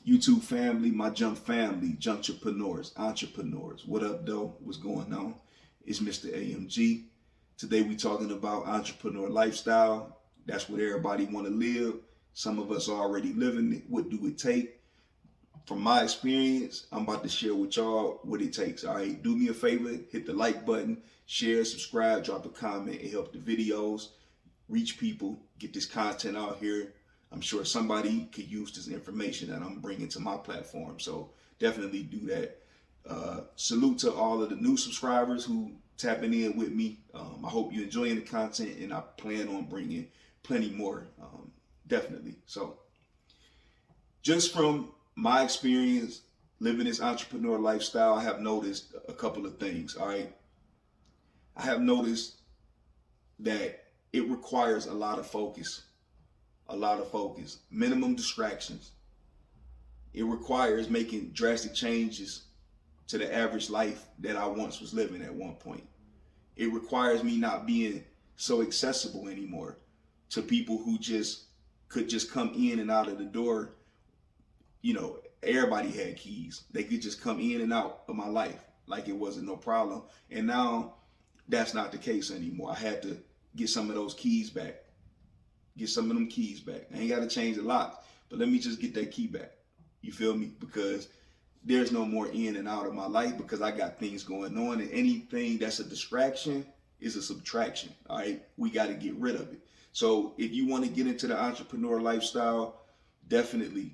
YouTube family, my Jump family, Juntrepreneurs, entrepreneurs. What up, though? What's going on? It's Mr. AMG. Today we talking about entrepreneur lifestyle. That's what everybody want to live. Some of us are already living it. What do it take? From my experience, I'm about to share with y'all what it takes. All right, do me a favor, hit the like button, share, subscribe, drop a comment. It helps the videos reach people, get this content out here. I'm sure somebody could use this information that I'm bringing to my platform. So definitely do that. Salute to all of the new subscribers who tapping in with me. I hope you're enjoying the content, and I plan on bringing plenty more. Definitely. So just from my experience living this entrepreneur lifestyle, I have noticed a couple of things. All right. I have noticed that it requires a lot of focus, minimum distractions. It requires making drastic changes to the average life that I once was living at one point. It requires me not being so accessible anymore to people who could just come in and out of the door. You know, everybody had keys. They could just come in and out of my life like it wasn't no problem. And now that's not the case anymore. I had to get some of those keys back. Get some of them keys back. I ain't got to change the locks, but let me just get that key back. You feel me? Because there's no more in and out of my life because I got things going on, and anything that's a distraction is a subtraction. All right, we got to get rid of it. So if you want to get into the entrepreneur lifestyle, definitely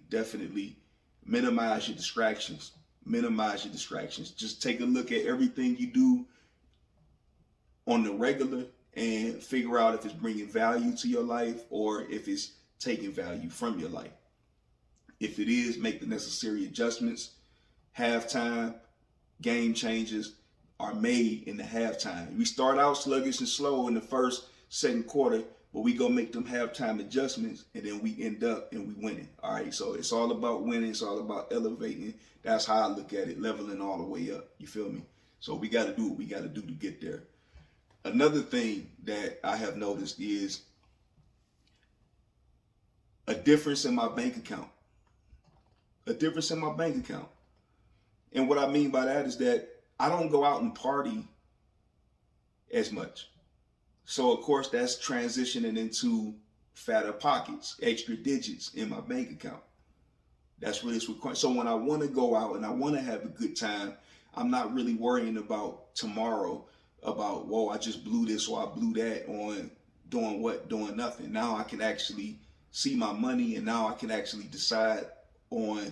minimize your distractions. Minimize your distractions. Just take a look at everything you do on the regular and figure out if it's bringing value to your life or if it's taking value from your life. If it is, make the necessary adjustments. Halftime game changes are made in the halftime. We start out sluggish and slow in the first, second quarter, but we go make them halftime adjustments, and then we end up and we winning. All right, so it's all about winning. It's all about elevating. That's how I look at it, leveling all the way up. You feel me? So we got to do what we got to do to get there. Another thing that I have noticed is a difference in my bank account. A difference in my bank account. And what I mean by that is that I don't go out and party as much. So, of course, that's transitioning into fatter pockets, extra digits in my bank account. That's what it's required. So when I want to go out and I want to have a good time, I'm not really worrying about tomorrow, about, whoa, I just blew this or I blew that on doing what, doing nothing. Now I can actually see my money, and now I can actually decide on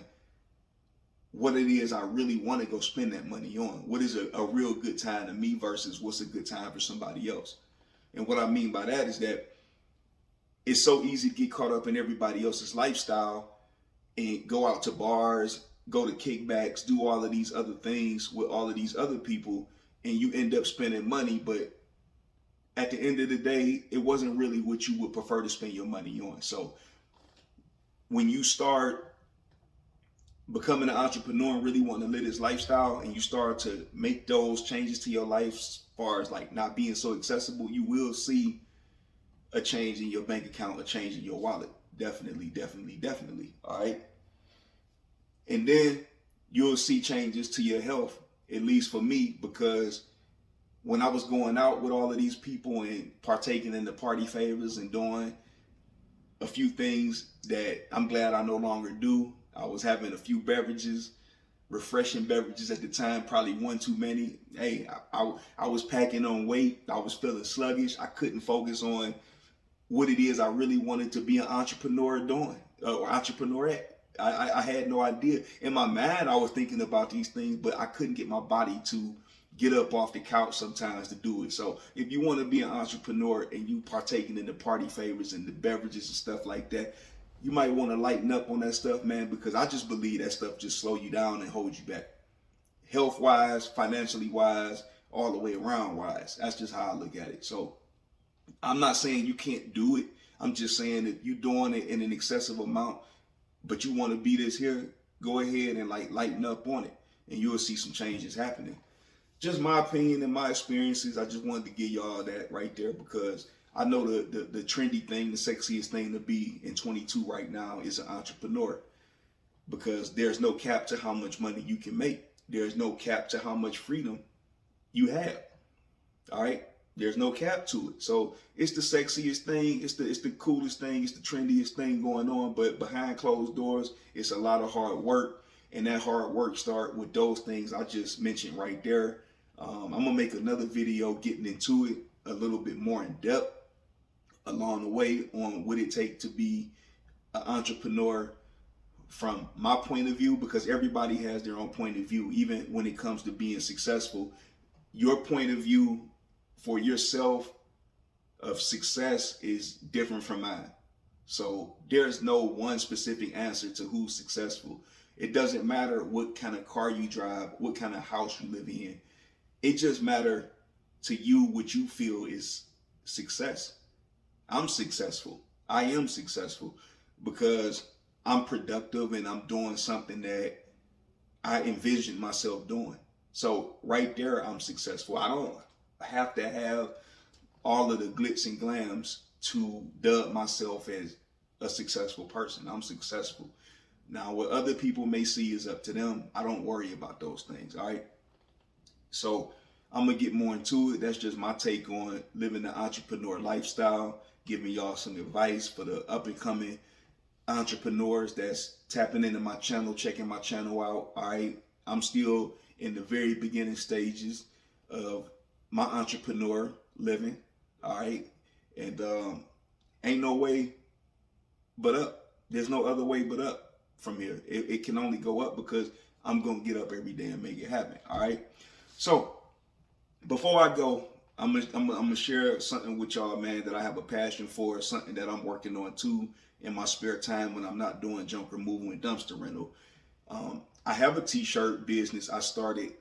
what it is I really want to go spend that money on. What is a real good time to me versus what's a good time for somebody else. And what I mean by that is that it's so easy to get caught up in everybody else's lifestyle and go out to bars, go to kickbacks, do all of these other things with all of these other people, and you end up spending money, but at the end of the day, it wasn't really what you would prefer to spend your money on. So when you start becoming an entrepreneur and really wanting to live this lifestyle, and you start to make those changes to your life as far as like not being so accessible, you will see a change in your bank account, a change in your wallet. Definitely. All right. And then you'll see changes to your health, at least for me, because when I was going out with all of these people and partaking in the party favors and doing a few things that I'm glad I no longer do, I was having a few beverages, refreshing beverages at the time, probably one too many. Hey, I was packing on weight. I was feeling sluggish. I couldn't focus on what it is I really wanted to be an entrepreneur doing, or entrepreneurette. I had no idea. In my mind, I was thinking about these things, but I couldn't get my body to get up off the couch sometimes to do it. So if you want to be an entrepreneur and you partaking in the party favors and the beverages and stuff like that, you might want to lighten up on that stuff, man, because I just believe that stuff just slow you down and hold you back. Health wise, financially wise, all the way around wise. That's just how I look at it. So I'm not saying you can't do it. I'm just saying if you're doing it in an excessive amount, but you want to be this here, go ahead and like lighten up on it, and you'll see some changes happening. Just my opinion and my experiences. I just wanted to give y'all that right there because I know the trendy thing, the sexiest thing to be in 22 right now is an entrepreneur. because there's no cap to how much money you can make. There's no cap to how much freedom you have. All right. There's no cap to it. So it's the sexiest thing. It's the coolest thing. It's the trendiest thing going on. But behind closed doors, it's a lot of hard work. And that hard work start with those things I just mentioned right there. I'm going to make another video getting into it a little bit more in depth along the way on what it takes to be an entrepreneur from my point of view, because everybody has their own point of view, even when it comes to being successful. Your point of view for yourself of success is different from mine. So there's no one specific answer to who's successful. It doesn't matter what kind of car you drive, what kind of house you live in. It just matters to you what you feel is success. I'm successful. I am successful because I'm productive and I'm doing something that I envisioned myself doing. So right there, I'm successful. I don't have to have all of the glitz and glams to dub myself as a successful person. I'm successful. Now, what other people may see is up to them. I don't worry about those things, all right? So I'm going to get more into it. That's just my take on living the entrepreneur lifestyle, giving y'all some advice for the up-and-coming entrepreneurs that's tapping into my channel, checking my channel out, all right? I'm still in the very beginning stages of my entrepreneur living, all right? And ain't no way but up. There's no other way but up from here. It can only go up because I'm going to get up every day and make it happen, all right? So before I go, I'm gonna share something with y'all, man, that I have a passion for, something that I'm working on too in my spare time when I'm not doing junk removal and dumpster rental. I have a t-shirt business I started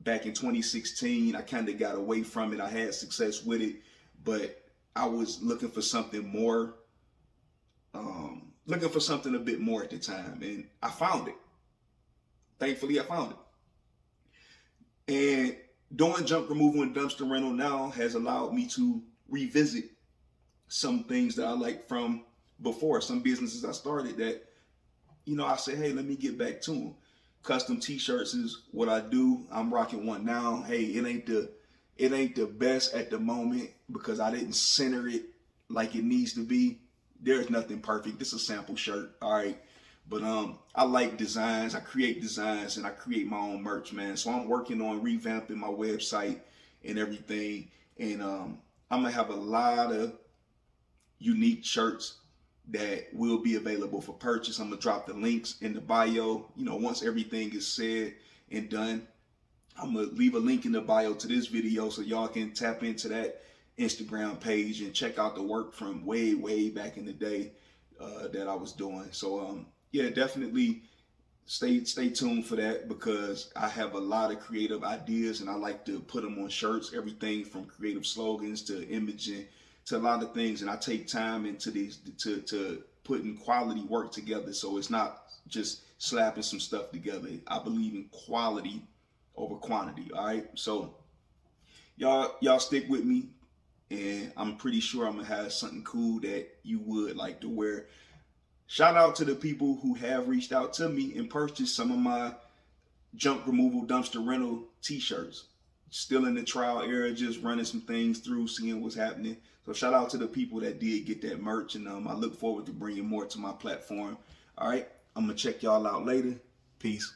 back in 2016. I kind of got away from it. I had success with it, but I was looking for something more, looking for something a bit more at the time, and I found it. Thankfully, I found it. And doing junk removal and dumpster rental now has allowed me to revisit some things that I liked from before, some businesses I started that, you know, I said, hey, let me get back to them. Custom t-shirts is what I do. I'm rocking one now. Hey, it ain't the best at the moment because I didn't center it like it needs to be. There's nothing perfect. This is a sample shirt, all right? But I like designs. I create designs and I create my own merch, man. So I'm working on revamping my website and everything. And I'm gonna have a lot of unique shirts that will be available for purchase. I'm gonna drop the links in the bio. You know, once everything is said and done, I'm gonna leave a link in the bio to this video so y'all can tap into that Instagram page and check out the work from way back in the day that I was doing. So yeah, definitely stay tuned for that because I have a lot of creative ideas and I like to put them on shirts, everything from creative slogans to imaging to a lot of things. And I take time into these to putting quality work together. So it's not just slapping some stuff together. I believe in quality over quantity. All right. So y'all stick with me and I'm pretty sure I'm gonna have something cool that you would like to wear. Shout out to the people who have reached out to me and purchased some of my junk removal dumpster rental t-shirts. Still in the trial era, just running some things through, seeing what's happening. So shout out to the people that did get that merch, and I look forward to bringing more to my platform. All right, I'm gonna check y'all out later. Peace.